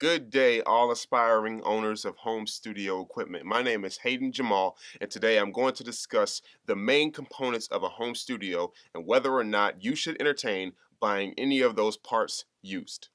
Good day, all aspiring owners of home studio equipment. My name is Hayden Jamal, and today I'm going to discuss the main components of a home studio and whether or not you should entertain buying any of those parts used.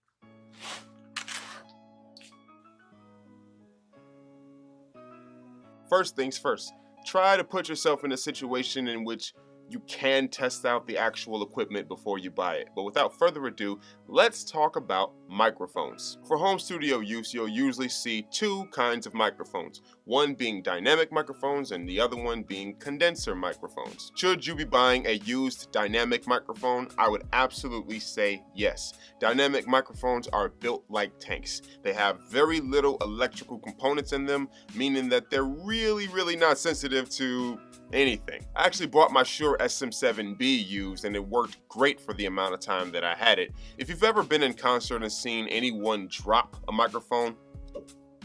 First things first, try to put yourself in a situation in which you can test out the actual equipment before you buy it. But without further ado, let's talk about microphones. For home studio use, you'll usually see two kinds of microphones, one being dynamic microphones and the other one being condenser microphones. Should you be buying a used dynamic microphone? I would absolutely say yes. Dynamic microphones are built like tanks. They have very little electrical components in them, meaning that they're really not sensitive to anything. I actually bought my Shure SM7B used and it worked great for the amount of time that I had it. If you've ever been in concert and seen anyone drop a microphone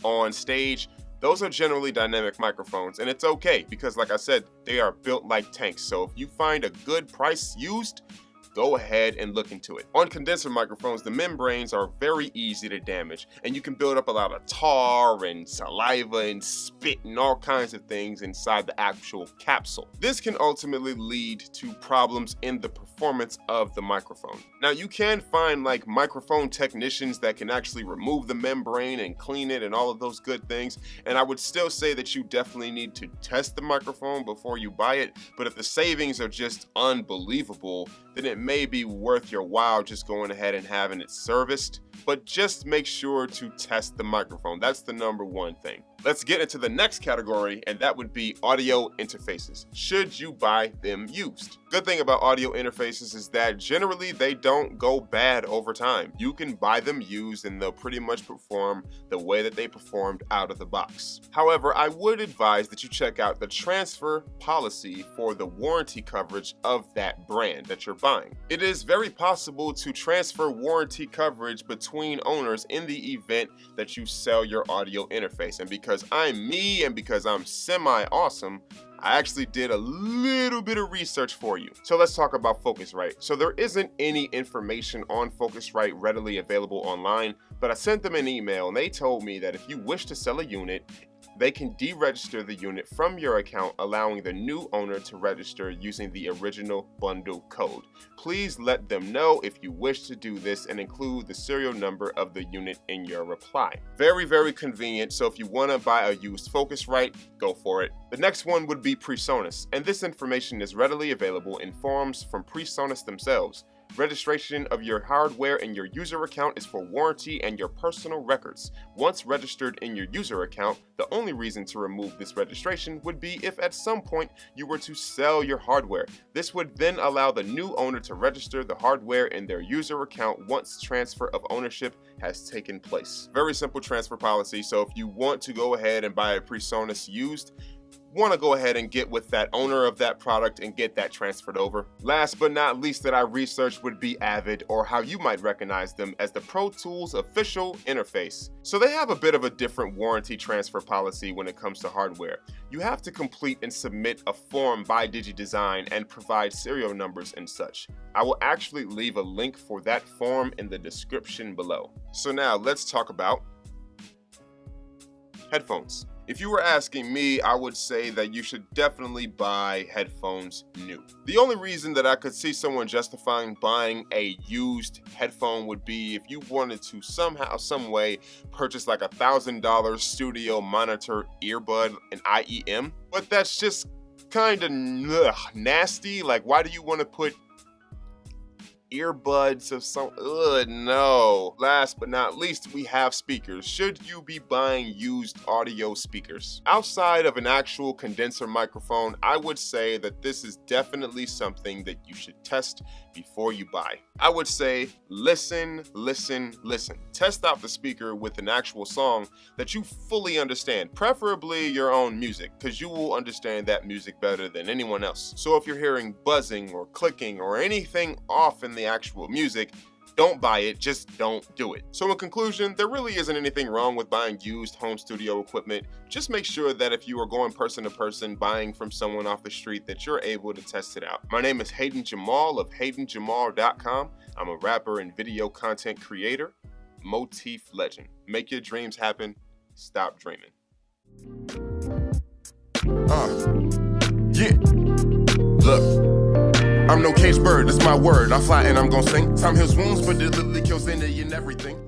on stage, those are generally dynamic microphones, and it's okay because, like I said, they are built like tanks. So if you find a good price used, go ahead and look into it. On condenser microphones, the membranes are very easy to damage, and you can build up a lot of tar and saliva and spit and all kinds of things inside the actual capsule. This can ultimately lead to problems in the performance of the microphone. Now, you can find like microphone technicians that can actually remove the membrane and clean it and all of those good things, and I would still say that you definitely need to test the microphone before you buy it, but if the savings are just unbelievable, then it may be worth your while just going ahead and having it serviced. But just make sure to test the microphone. That's the number one thing. Let's get into the next category, and that would be audio interfaces. Should you buy them used? Good thing about audio interfaces is that generally they don't go bad over time. You can buy them used and they'll pretty much perform the way that they performed out of the box. However, I would advise that you check out the transfer policy for the warranty coverage of that brand that you're buying. It is very possible to transfer warranty coverage between owners in the event that you sell your audio interface. And because I'm me and because I'm semi-awesome, I actually did a little bit of research for you. So let's talk about Focusrite. So there isn't any information on Focusrite readily available online, but I sent them an email and they told me that if you wish to sell a unit, they can deregister the unit from your account, allowing the new owner to register using the original bundle code. Please let them know if you wish to do this and include the serial number of the unit in your reply. Very convenient, so if you want to buy a used Focusrite, go for it. The next one would be presonus, and this information is readily available in forms from presonus themselves. Registration of your hardware in your user account is for warranty and your personal records. Once registered in your user account, the only reason to remove this registration would be if at some point you were to sell your hardware. This would then allow the new owner to register the hardware in their user account once transfer of ownership has taken place. Very simple transfer policy, so if you want to go ahead and buy a presonus used, want to go ahead and get with that owner of that product and get that transferred over. Last but not least that I researched would be Avid, or how you might recognize them as the Pro Tools official interface. So they have a bit of a different warranty transfer policy when it comes to hardware. You have to complete and submit a form by DigiDesign and provide serial numbers and such. I will actually leave a link for that form in the description below. So now let's talk about headphones. If you were asking me, I would say that you should definitely buy headphones new. The only reason that I could see someone justifying buying a used headphone would be if you wanted to somehow, some way purchase like $1,000 studio monitor earbud, an IEM, but that's just kind of nasty. Like, why do you want to put earbuds of some, no. Last but not least, we have speakers. Should you be buying used audio speakers? Outside of an actual condenser microphone, I would say that this is definitely something that you should test before you buy. I would say listen. Test out the speaker with an actual song that you fully understand, preferably your own music, because you will understand that music better than anyone else. So if you're hearing buzzing or clicking or anything off in the actual music, don't buy it, just don't do it. So in conclusion, there really isn't anything wrong with buying used home studio equipment. Just make sure that if you are going person to person buying from someone off the street that you're able to test it out. My name is Hayden Jamal of HaydenJamal.com. I'm a rapper and video content creator. motif legend. Make your dreams happen. Stop dreaming. Yeah. Look, I'm no cage bird, that's my word. I fly and I'm gonna sing. Time heals wounds, but it literally kills any and everything.